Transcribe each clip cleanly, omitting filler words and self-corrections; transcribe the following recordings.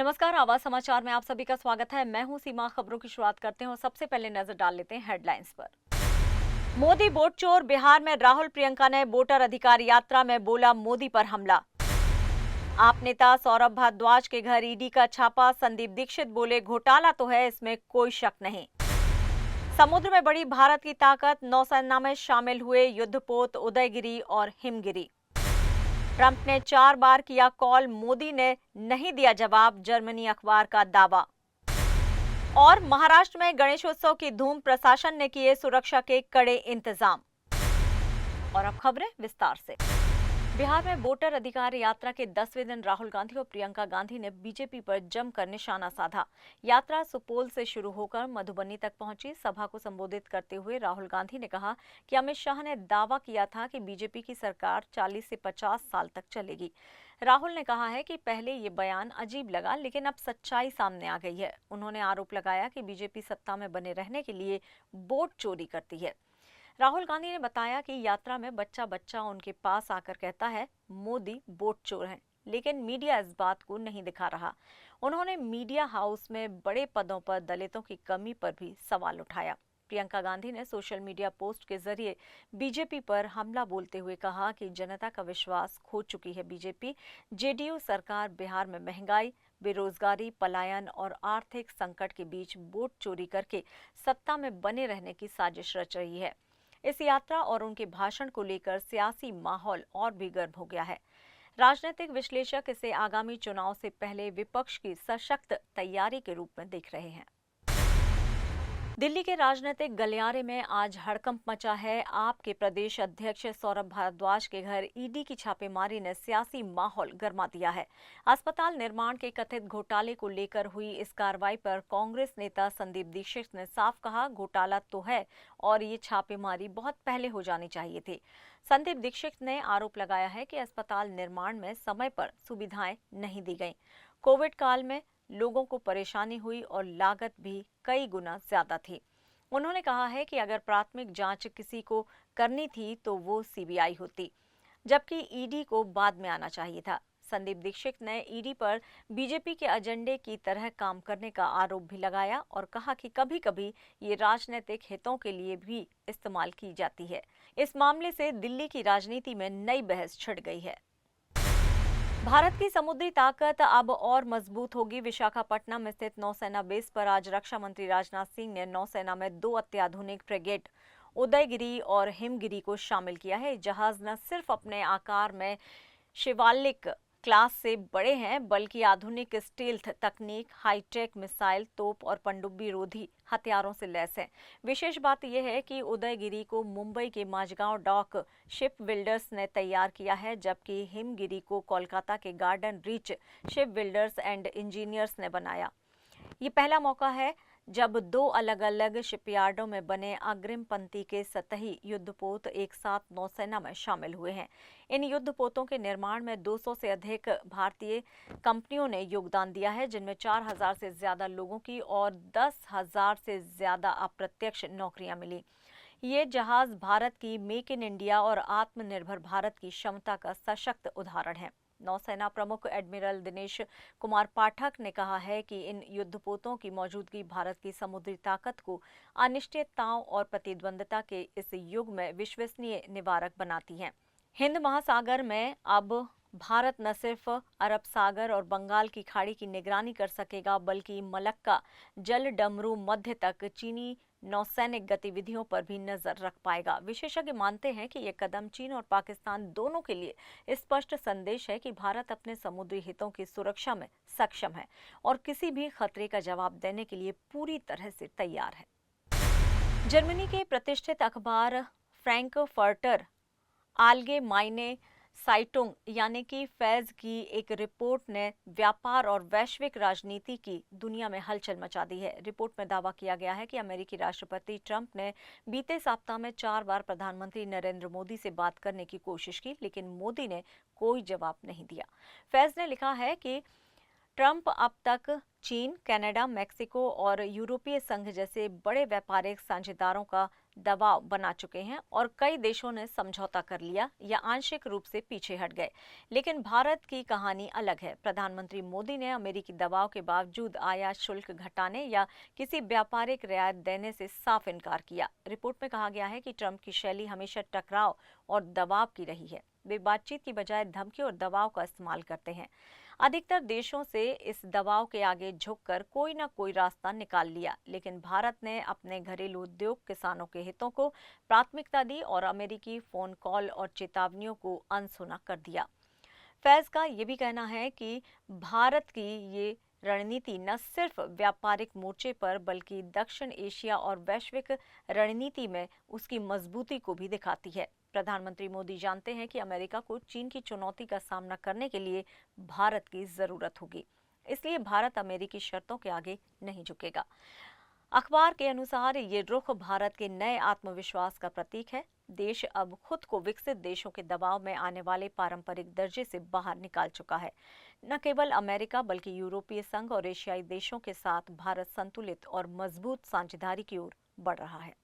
नमस्कार, आवाज समाचार में आप सभी का स्वागत है। मैं हूं सीमा। खबरों की शुरुआत करते हैं और सबसे पहले नजर डाल लेते हैं हेडलाइंस पर। मोदी वोट चोर, बिहार में राहुल प्रियंका ने वोटर अधिकार यात्रा में बोला मोदी पर हमला। आप नेता सौरभ भारद्वाज के घर ईडी का छापा, संदीप दीक्षित बोले घोटाला तो है, इसमें कोई शक नहीं। समुद्र में बड़ी भारत की ताकत, नौसेना में शामिल हुए युद्धपोत उदयगिरी और हिमगिरी। ट्रंप ने 4 बार किया कॉल, मोदी ने नहीं दिया जवाब, जर्मनी अखबार का दावा। और महाराष्ट्र में गणेशोत्सव की धूम, प्रशासन ने किए सुरक्षा के कड़े इंतजाम। और अब खबरें विस्तार से। बिहार में वोटर अधिकार यात्रा के 10वें दिन राहुल गांधी और प्रियंका गांधी ने बीजेपी पर जमकर निशाना साधा। यात्रा सुपौल से शुरू होकर मधुबनी तक पहुंची। सभा को संबोधित करते हुए राहुल गांधी ने कहा कि अमित शाह ने दावा किया था कि बीजेपी की सरकार 40 से 50 साल तक चलेगी। राहुल ने कहा है कि पहले ये बयान अजीब लगा, लेकिन अब सच्चाई सामने आ गई है। उन्होंने आरोप लगाया कि बीजेपी सत्ता में बने रहने के लिए वोट चोरी करती है। राहुल गांधी ने बताया कि यात्रा में बच्चा बच्चा उनके पास आकर कहता है मोदी वोट चोर हैं, लेकिन मीडिया इस बात को नहीं दिखा रहा। उन्होंने मीडिया हाउस में बड़े पदों पर दलितों की कमी पर भी सवाल उठाया। प्रियंका गांधी ने सोशल मीडिया पोस्ट के जरिए बीजेपी पर हमला बोलते हुए कहा कि जनता का विश्वास खो चुकी है बीजेपी। जेडीयू सरकार बिहार में महंगाई, बेरोजगारी, पलायन और आर्थिक संकट के बीच वोट चोरी करके सत्ता में बने रहने की साजिश रच रही है। इस यात्रा और उनके भाषण को लेकर सियासी माहौल और भी गर्म हो गया है। राजनीतिक विश्लेषक इसे आगामी चुनाव से पहले विपक्ष की सशक्त तैयारी के रूप में देख रहे हैं। दिल्ली के राजनीतिक गलियारे में आज हड़कंप मचा है। आप के प्रदेश अध्यक्ष सौरभ भारद्वाज के घर ईडी की छापेमारी ने सियासी माहौल गरमा दिया है। अस्पताल निर्माण के कथित घोटाले को लेकर हुई इस कार्रवाई पर कांग्रेस नेता संदीप दीक्षित ने साफ कहा, घोटाला तो है और ये छापेमारी बहुत पहले हो जानी चाहिए थी। संदीप दीक्षित ने आरोप लगाया है कि अस्पताल निर्माण में समय पर सुविधाएं नहीं दी गईं। कोविड काल में लोगों को परेशानी हुई और लागत भी कई गुना ज्यादा थी। उन्होंने कहा है कि अगर प्राथमिक जांच किसी को करनी थी तो वो सीबीआई होती, जबकि ईडी को बाद में आना चाहिए था। संदीप दीक्षित ने ईडी पर बीजेपी के एजेंडे की तरह काम करने का आरोप भी लगाया और कहा कि कभी-कभी ये राजनीतिक हितों के लिए भी इस्तेमाल की जाती है। इस मामले से दिल्ली की राजनीति में नई बहस छिड़ गई है। भारत की समुद्री ताकत अब और मजबूत होगी। विशाखापट्टनम स्थित नौसेना बेस पर आज रक्षा मंत्री राजनाथ सिंह ने नौसेना में 2 अत्याधुनिक फ्रिगेट उदयगिरी और हिमगिरी को शामिल किया है। जहाज न सिर्फ अपने आकार में शिवालिक क्लास से बड़े हैं, बल्कि आधुनिक स्टील्थ तकनीक, हाईटेक मिसाइल, तोप और पनडुब्बी रोधी हथियारों से लैस है। विशेष बात यह है कि उदयगिरी को मुंबई के माझगांव डॉक शिप बिल्डर्स ने तैयार किया है, जबकि हिमगिरी को कोलकाता के garden reach ship builders and engineers ने बनाया। ये पहला मौका है जब 2 अलग-अलग शिपयार्डों में बने अग्रिम पंक्ति के सतही युद्धपोत एक साथ नौसेना में शामिल हुए हैं। इन युद्धपोतों के निर्माण में 200 से अधिक भारतीय कंपनियों ने योगदान दिया है, जिनमें 4000 से ज्यादा लोगों की और 10,000 से ज्यादा अप्रत्यक्ष नौकरियां मिली। ये जहाज भारत की मेक इन इंडिया और आत्मनिर्भर भारत की क्षमता का सशक्त उदाहरण है। नौसेना प्रमुख एडमिरल दिनेश कुमार पाठक ने कहा है कि इन युद्धपोतों की मौजूदगी भारत की समुद्री ताकत को अनिश्चितताओं और प्रतिद्वंदता के इस युग में विश्वसनीय निवारक बनाती है। हिंद महासागर में अब भारत न सिर्फ अरब सागर और बंगाल की खाड़ी की निगरानी कर सकेगा, बल्कि मलक्का जल डमरू मध्य तक चीनी नौसैनिक गतिविधियों पर भी नजर रख पाएगा। विशेषज्ञ मानते हैं कि ये कदम चीन और पाकिस्तान दोनों के लिए स्पष्ट संदेश है कि भारत अपने समुद्री हितों की सुरक्षा में सक्षम है और किसी भी खतरे का जवाब देने के लिए पूरी तरह से तैयार है। जर्मनी के प्रतिष्ठित अखबार फ्रैंकफर्टर आलगेमाइने साइटुंग यानी कि फैज की एक रिपोर्ट ने व्यापार और वैश्विक राजनीति की दुनिया में हलचल मचा दी है। रिपोर्ट में दावा किया गया है कि अमेरिकी राष्ट्रपति ट्रंप ने बीते सप्ताह में 4 बार प्रधानमंत्री नरेंद्र मोदी से बात करने की कोशिश की, लेकिन मोदी ने कोई जवाब नहीं दिया। फैज ने लिखा है कि ट्रंप अब तक चीन, कनाडा, मेक्सिको और यूरोपीय संघ जैसे बड़े व्यापारिक साझेदारों का दबाव बना चुके हैं और कई देशों ने समझौता कर लिया या आंशिक रूप से पीछे हट गए। लेकिन भारत की कहानी अलग है। प्रधानमंत्री मोदी ने अमेरिकी दबाव के बावजूद आयात शुल्क घटाने या किसी व्यापारिक रियायत देने से साफ इनकार किया। रिपोर्ट में कहा गया है कि ट्रंप की शैली हमेशा टकराव और दबाव की रही है। वे बातचीत की बजाय धमकी और दबाव का इस्तेमाल करते हैं। अधिकतर देशों से इस दबाव के आगे झुककर कोई ना कोई रास्ता निकाल लिया, लेकिन भारत ने अपने घरेलू उद्योग, किसानों के हितों को प्राथमिकता दी और अमेरिकी फोन कॉल और चेतावनियों को अनसुना कर दिया। फैज का ये भी कहना है कि भारत की ये रणनीति न सिर्फ व्यापारिक मोर्चे पर बल्कि दक्षिण एशिया और वैश्विक रणनीति में उसकी मजबूती को भी दिखाती है। प्रधानमंत्री मोदी जानते हैं कि अमेरिका को चीन की चुनौती का सामना करने के लिए भारत की जरूरत होगी, इसलिए भारत अमेरिकी शर्तों के आगे नहीं झुकेगा। अखबार के अनुसार ये रुख भारत के नए आत्मविश्वास का प्रतीक है। देश अब खुद को विकसित देशों के दबाव में आने वाले पारंपरिक दर्जे से बाहर निकाल चुका है। न केवल अमेरिका बल्कि यूरोपीय संघ और एशियाई देशों के साथ भारत संतुलित और मजबूत साझेदारी की ओर बढ़ रहा है।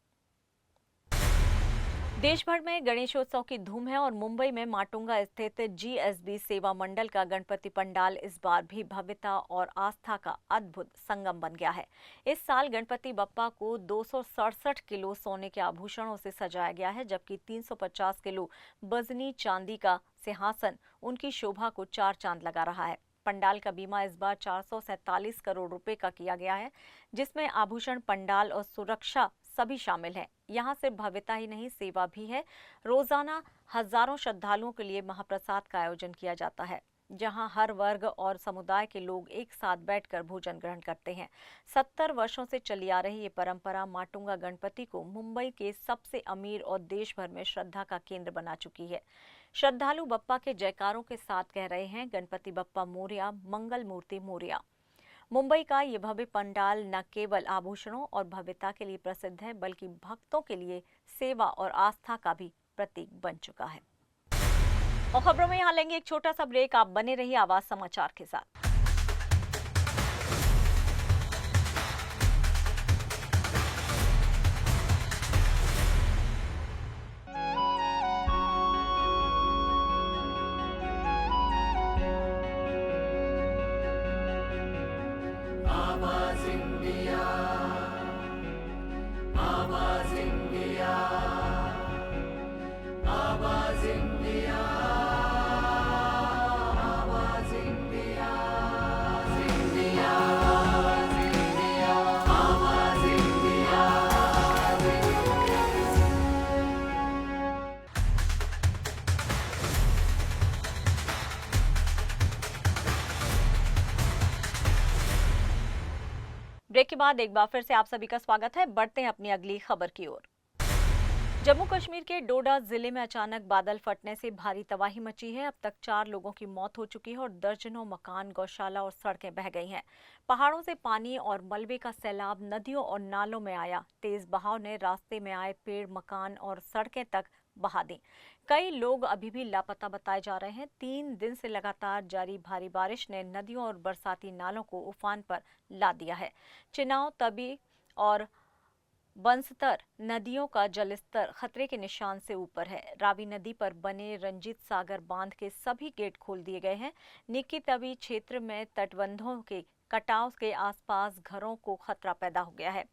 देश भर में गणेशोत्सव की धूम है और मुंबई में माटुंगा स्थित जीएसबी सेवा मंडल का गणपति पंडाल इस बार भी भव्यता और आस्था का अद्भुत संगम बन गया है। इस साल गणपति बप्पा को 267 किलो सोने के आभूषणों से सजाया गया है, जबकि 350 किलो वजनी चांदी का सिंहासन उनकी शोभा को चार चांद लगा रहा है। पंडाल का बीमा इस बार 447 करोड़ रुपए का किया गया है, जिसमें आभूषण, पंडाल और सुरक्षा सभी शामिल हैं। यहाँ सिर्फ भव्यता ही नहीं, सेवा भी है। रोजाना हजारों श्रद्धालुओं के लिए महाप्रसाद का आयोजन किया जाता है, जहां हर वर्ग और समुदाय के लोग एक साथ बैठकर भोजन ग्रहण करते हैं। 70 वर्षों से चली आ रही ये परंपरा माटुंगा गणपति को मुंबई के सबसे अमीर और देश भर में श्रद्धा का केंद्र बना चुकी है। श्रद्धालु बप्पा के जयकारों के साथ कह रहे हैं, गणपति बप्पा मोरया, मंगल मूर्ति मोरया। मुंबई का ये भव्य पंडाल न केवल आभूषणों और भव्यता के लिए प्रसिद्ध है, बल्कि भक्तों के लिए सेवा और आस्था का भी प्रतीक बन चुका है। और खबरों में यहाँ लेंगे एक छोटा सा ब्रेक। आप बने रहिए आवाज समाचार के साथ। ब्रेक के बाद एक बार फिर से आप सभी का स्वागत है। बढ़ते हैं अपनी अगली खबर की ओर। जम्मू कश्मीर के डोडा जिले में अचानक बादल फटने से भारी तबाही मची है। अब तक 4 लोगों की मौत हो चुकी है और दर्जनों मकान, गौशाला और सड़कें बह गई हैं। पहाड़ों से पानी और मलबे का सैलाब नदियों और नालों में आया। तेज बहाव ने रास्ते में आए पेड़, मकान और सड़कें तक बहा दी। कई लोग अभी भी लापता बताए जा रहे हैं। 3 दिन से लगातार जारी भारी बारिश ने नदियों और बरसाती नालों को उफान पर ला दिया है। चिनाव, तबी और बंसतर नदियों का जलस्तर खतरे के निशान से ऊपर है। रावी नदी पर बने रंजीत सागर बांध के सभी गेट खोल दिए गए हैं। निक्की तवी क्षेत्र में तटबंधों के कटाव के आसपास घरों को खतरा पैदा हो गया है।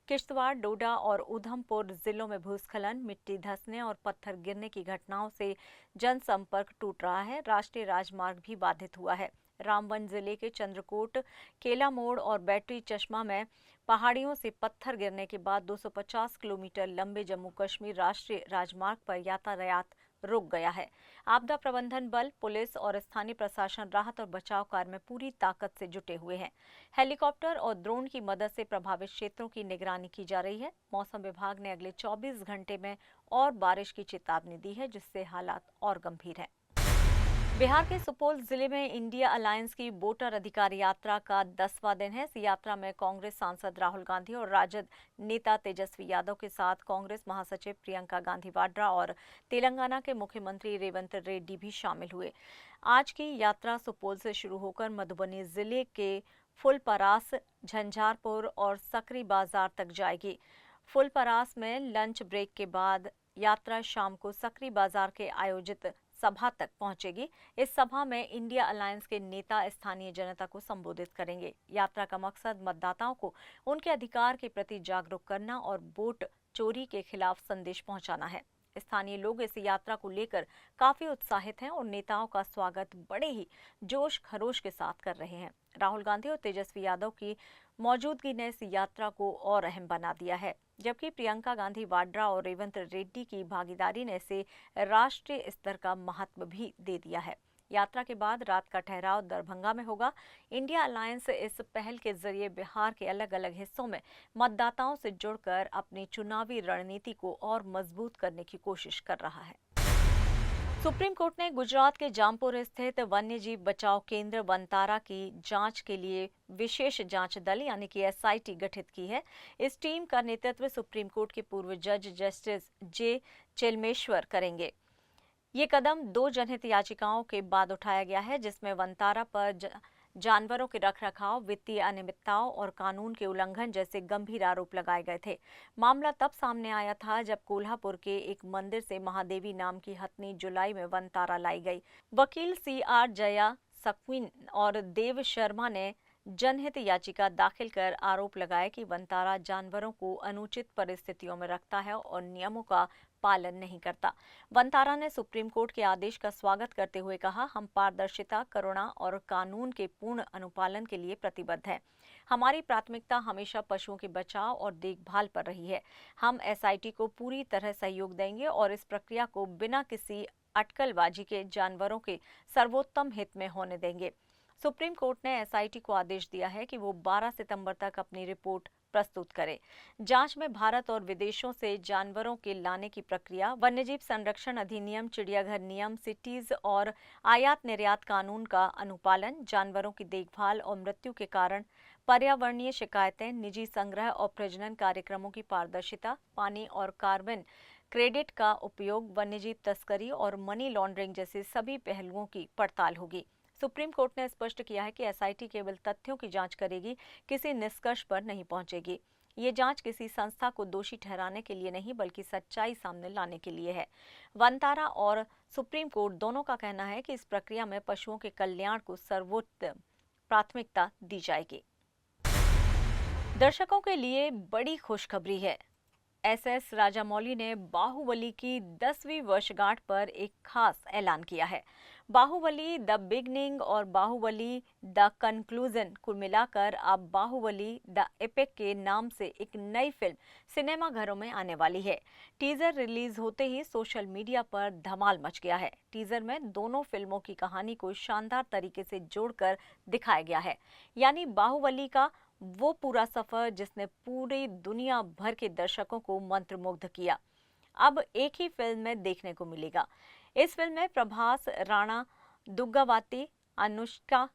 किश्तवाड़, डोडा और उधमपुर जिलों में भूस्खलन, मिट्टी धंसने और पत्थर गिरने की घटनाओं से जनसंपर्क टूट रहा है। राष्ट्रीय राजमार्ग भी बाधित हुआ है। रामबन जिले के चंद्रकोट, केला मोड़ और बैटरी चश्मा में पहाड़ियों से पत्थर गिरने के बाद 250 किलोमीटर लंबे जम्मू कश्मीर राष्ट्रीय राजमार्ग पर यातायात रुक गया है। आपदा प्रबंधन बल, पुलिस और स्थानीय प्रशासन राहत और बचाव कार्य में पूरी ताकत से जुटे हुए हैं। हेलीकॉप्टर और ड्रोन की मदद से प्रभावित क्षेत्रों की निगरानी की जा रही है। मौसम विभाग ने अगले 24 घंटे में और बारिश की चेतावनी दी है, जिससे हालात और गंभीर हैं। बिहार के सुपौल जिले में इंडिया अलायंस की वोटर अधिकार यात्रा का 10वां दिन है। इस यात्रा में कांग्रेस सांसद राहुल गांधी और राजद नेता तेजस्वी यादव के साथ कांग्रेस महासचिव प्रियंका गांधी वाड्रा और तेलंगाना के मुख्यमंत्री रेवंत रेड्डी भी शामिल हुए। आज की यात्रा सुपौल से शुरू होकर मधुबनी जिले के फुलपरास, झंझारपुर और सकरी बाजार तक जाएगी। फुलपरास में लंच ब्रेक के बाद यात्रा शाम को सकरी बाजार के आयोजित सभा तक पहुंचेगी। इस सभा में इंडिया अलायंस के नेता स्थानीय जनता को संबोधित करेंगे। यात्रा का मकसद मतदाताओं को उनके अधिकार के प्रति जागरूक करना और वोट चोरी के खिलाफ संदेश पहुंचाना है। स्थानीय लोग इस यात्रा को लेकर काफी उत्साहित हैं और नेताओं का स्वागत बड़े ही जोश खरोश के साथ कर रहे हैं। राहुल गांधी और तेजस्वी यादव की मौजूदगी ने इस यात्रा को और अहम बना दिया है, जबकि प्रियंका गांधी वाड्रा और रेवंत रेड्डी की भागीदारी ने इसे राष्ट्रीय स्तर का महत्व भी दे दिया है। यात्रा के बाद रात का ठहराव दरभंगा में होगा। इंडिया अलायंस इस पहल के जरिए बिहार के अलग अलग हिस्सों में मतदाताओं से जुड़कर अपनी चुनावी रणनीति को और मजबूत करने की कोशिश कर रहा है। सुप्रीम कोर्ट ने गुजरात के जामपुर स्थित वन्यजीव बचाव केंद्र वनतारा की जांच के लिए विशेष जांच दल यानी कि एसआईटी गठित की है। इस टीम का नेतृत्व सुप्रीम कोर्ट के पूर्व जज जस्टिस जे चेलमेश्वर करेंगे। ये कदम 2 जनहित याचिकाओं के बाद उठाया गया है, जिसमें वनतारा पर जानवरों के रखरखाव, वित्तीय अनियमितताओं और कानून के उल्लंघन जैसे गंभीर आरोप लगाए गए थे। मामला तब सामने आया था जब कोल्हापुर के एक मंदिर से महादेवी नाम की हथनी जुलाई में वनतारा लाई गई। वकील CR जया सक्विन और देव शर्मा ने जनहित याचिका दाखिल कर आरोप लगाया कि वनतारा जानवरों को अनुचित परिस्थितियों में रखता है और नियमों का पालन नहीं करता। वनतारा ने सुप्रीम कोर्ट के आदेश का स्वागत करते हुए कहा, हम पारदर्शिता, करुणा और कानून के पूर्ण अनुपालन के लिए प्रतिबद्ध हैं। हमारी प्राथमिकता हमेशा पशुओं के बचाव और देखभाल पर रही है। हम एसआईटी को पूरी तरह सहयोग देंगे और इस प्रक्रिया को बिना किसी अटकलबाजी के जानवरों के सर्वोत्तम हित में होने देंगे। सुप्रीम कोर्ट ने एसआईटी को आदेश दिया है कि वो 12 सितंबर तक अपनी रिपोर्ट प्रस्तुत करे। जांच में भारत और विदेशों से जानवरों के लाने की प्रक्रिया, वन्यजीव संरक्षण अधिनियम, चिड़ियाघर नियम, सिटीज और आयात निर्यात कानून का अनुपालन, जानवरों की देखभाल और मृत्यु के कारण पर्यावरणीय शिकायतें, निजी संग्रह और प्रजनन कार्यक्रमों की पारदर्शिता, पानी और कार्बन क्रेडिट का उपयोग, वन्यजीव तस्करी और मनी लॉन्ड्रिंग जैसे सभी पहलुओं की पड़ताल होगी। सुप्रीम कोर्ट ने स्पष्ट किया है कि एसआईटी केवल तथ्यों की जांच करेगी, किसी निष्कर्ष पर नहीं पहुंचेगी। ये जांच किसी संस्था को दोषी ठहराने के लिए नहीं, बल्कि सच्चाई सामने लाने के लिए है। वनतारा और सुप्रीम कोर्ट दोनों का कहना है कि इस प्रक्रिया में पशुओं के कल्याण को सर्वोच्च प्राथमिकता दी जाएगी। दर्शकों के लिए बड़ी खुशखबरी है। SS राजामौली ने बाहुबली की 10वीं वर्षगांठ पर एक खास ऐलान किया है। बाहुबली द बिगनिंग और बाहुबली द कंक्लूजन को मिलाकर अब बाहुबली द एपिक के नाम से एक नई फिल्म सिनेमाघरों में आने वाली है। टीजर रिलीज होते ही सोशल मीडिया पर धमाल मच गया है। टीजर में दोनों फिल्मों की कहानी को शानदार तरीके से जोड़कर दिखाया गया है, यानी बाहुबली का वो पूरा सफर जिसने पूरी दुनिया भर के दर्शकों को मंत्रमुग्ध किया, अब एक ही फिल्म में देखने को मिलेगा। इस फिल्म में प्रभास, राणा दुग्गावती, अनुष्का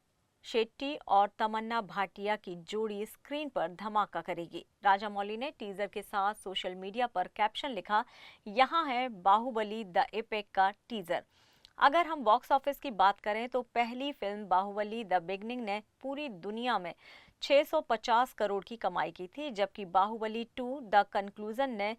शेट्टी और तमन्ना भाटिया की जोड़ी स्क्रीन पर धमाका करेगी। राजामौली ने टीजर के साथ सोशल मीडिया पर कैप्शन लिखा, यहाँ है बाहुबली द एपिक का टीजर। अगर हम बॉक्स ऑफिस की बात करें तो पहली फिल्म बाहुबली द बिगनिंग ने पूरी दुनिया में 650 करोड़ की कमाई की थी, जबकि बाहुबली 2 द कंक्लूजन ने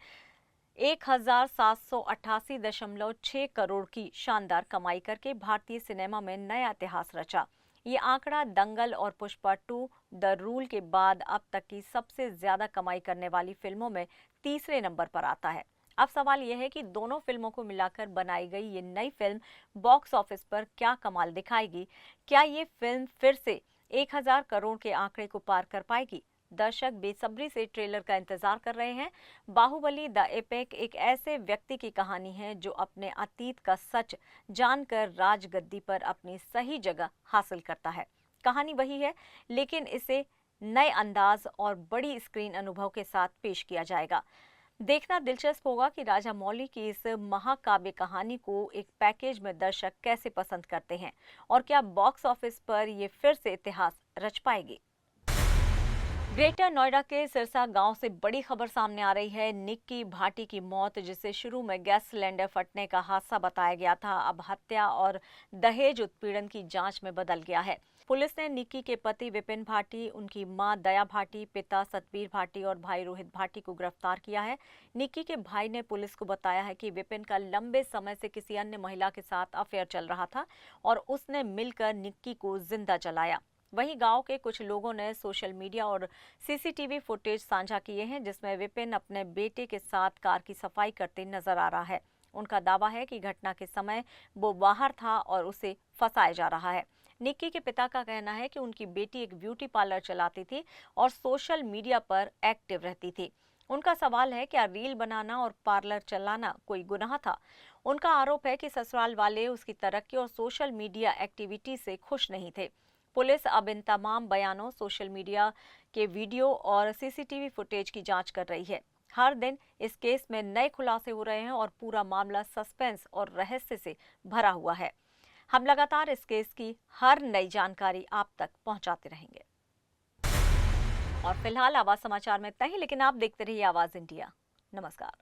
1788.6 करोड़ की शानदार कमाई करके भारतीय सिनेमा में नया इतिहास रचा। ये आंकड़ा दंगल और पुष्पा 2 द रूल के बाद अब तक की सबसे ज्यादा कमाई करने वाली फिल्मों में तीसरे नंबर पर आता है। अब सवाल यह है कि दोनों फिल्मों को मिलाकर बनाई गई ये नई फिल्म बॉक्स ऑफिस पर क्या कमाल दिखाएगी? क्या ये फिल्म फिर से 1000 करोड़ के आंकड़े को पार कर पाएगी? दर्शक बेसब्री से ट्रेलर का इंतजार कर रहे हैं। बाहुबली द एपिक एक ऐसे व्यक्ति की कहानी है जो अपने अतीत का सच जानकर राजगद्दी पर अपनी सही जगह हासिल करता है। कहानी वही है, लेकिन इसे नए अंदाज और बड़ी स्क्रीन अनुभव के साथ पेश किया जाएगा। देखना दिलचस्प होगा कि राजामौली की इस महाकाव्य कहानी को एक पैकेज में दर्शक कैसे पसंद करते हैं और क्या बॉक्स ऑफिस पर ये फिर से इतिहास रच पाएगी। ग्रेटर नोएडा के सिरसा गांव से बड़ी खबर सामने आ रही है। निक्की भाटी की मौत, जिसे शुरू में गैस सिलेंडर फटने का हादसा बताया गया था, अब हत्या और दहेज उत्पीड़न की जांच में बदल गया है। पुलिस ने निक्की के पति विपिन भाटी, उनकी मां दया भाटी, पिता सतबीर भाटी और भाई रोहित भाटी को गिरफ्तार किया है। निक्की के भाई ने पुलिस को बताया है कि विपिन का लंबे समय से किसी अन्य महिला के साथ अफेयर चल रहा था और उसने मिलकर निक्की को जिंदा जलाया। वहीं गांव के कुछ लोगों ने सोशल मीडिया और सीसीटीवी फुटेज साझा किए हैं, जिसमें विपिन अपने बेटे के साथ कार की सफाई करते नजर आ रहा है। उनका दावा है कि घटना के समय वो बाहर था और उसे फंसाया जा रहा है। निक्की के पिता का कहना है कि उनकी बेटी एक ब्यूटी पार्लर चलाती थी और सोशल मीडिया पर एक्टिव रहती थी। उनका सवाल है, क्या रील बनाना और पार्लर चलाना कोई गुनाह था? उनका आरोप है कि ससुराल वाले उसकी तरक्की और सोशल मीडिया एक्टिविटी से खुश नहीं थे। पुलिस अब इन तमाम बयानों, सोशल मीडिया के वीडियो और सीसीटीवी फुटेज की जांच कर रही है। हर दिन इस केस में नए खुलासे हो रहे हैं और पूरा मामला सस्पेंस और रहस्य से भरा हुआ है। हम लगातार इस केस की हर नई जानकारी आप तक पहुंचाते रहेंगे। और फिलहाल आवाज समाचार में इतना ही, लेकिन आप देखते रहिए आवाज इंडिया। नमस्कार।